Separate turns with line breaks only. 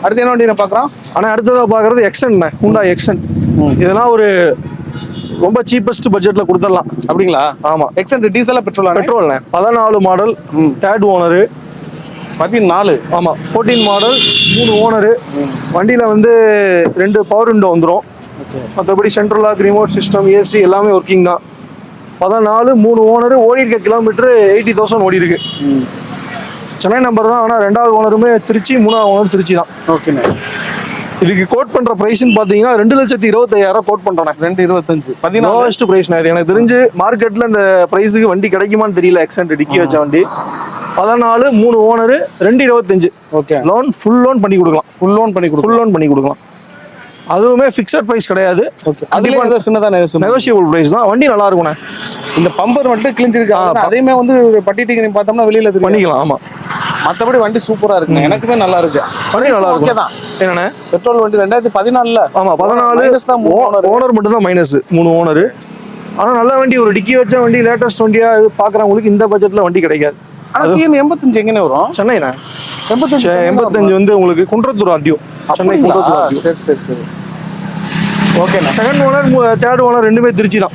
அடுத்து என்ன வண்டி நான் பார்க்குறோம்?
ஆனால் அடுத்ததாக பார்க்குறது எக்ஸன்ண்ணே, ஹூண்டாய் எக்ஸன். இதெல்லாம் ஒரு ரொம்ப சீப்பஸ்ட் பட்ஜெட்டில் கொடுத்துடலாம்.
அப்படிங்களா?
ஆமாம்.
எக்ஸன் டீசலா பெட்ரோலா?
பெட்ரோல்ண்ணே. 14 மாடல், தேர்ட் ஓனரு.
14.
ஆமாம், 14 மாடல், 3 ஓனரு. வண்டியில் வந்து 2 பவர் விண்டோ வந்துடும். மற்றபடி central lock, remote system, AC எல்லாமே ஒர்க்கிங் தான். 14, 3 ஓனரு. ஓடி இருக்க கிலோமீட்டரு 80,000 ஓடி இருக்கு. சென்னை நம்பர் தான். ஆனால் 2வது ஓனருமே திருச்சி, 3வது ஓனர் திருச்சி தான்.
ஓகேண்ணே.
இதுக்கு கோட் பண்ற பிரைஸ்ன்னு பாத்தீங்கன்னா 2,25,000 கோட் பண்றேன்.
2,25.
14 லோவஸ்ட் பிரைஸ். இது எனக்கு தெரிஞ்சு மார்க்கெட்ல இந்த பிரைஸுக்கு வண்டி கிடைக்குமான்னு தெரியல. எக்ஸென்ட் டிக்கி வச்ச வண்டி 14, 3 owner, 2,25.
Okay.
Loan full loan பண்ணி கொடுக்கலாம்.
ஃபுல் லோன் பண்ணி கொடுக்கலாம்.
அதுவுமே ஃபிக்ஸட் பிரைஸ் கிடையாது.
அதுல ஏதோ சின்னதா
நெகோஷியபிள் பிரைஸ் தான். வண்டி நல்லா இருக்கும்ண்ணே.
இந்த பம்பர் மட்டும் கிழிஞ்சிருக்கு. அதையுமே வந்து பட்டி டிக்கெட் பார்த்தோம்னா வெளியில
பண்ணிக்கலாம். ஆமா,
மற்றபடி வண்டி சூப்பரா இருக்குங்க. எனக்குமே நல்லா இருக்கு.
வண்டி நல்லா இருக்கு.
ஓகே தான்.
என்னண்ணே,
பெட்ரோல் வண்டி 2014.
ஆமா, 14 ஓனர் மட்டும் தான் மைனஸ், 3 ஓனர். ஆனா நல்ல வண்டி. ஒரு டிக்கி வச்ச வண்டி, லேட்டஸ்ட் வண்டியா பாக்குறவங்களுக்கு இந்த பட்ஜெட்ல வண்டி கிடைக்காது.
ஆனா டிஎன் 85 எங்கனே வரும்?
சென்னைண்ணே.
85
வந்து உங்களுக்கு குன்றத்தூர் ஆர்டிஓ. சென்னை குன்றத்தூர் ஆர்டிஓ.
சரி. ஓகேண்ணா.
செகண்ட் ஓனர், தேர்ட் ஓனர் ரெண்டுமே திருச்சி தான்.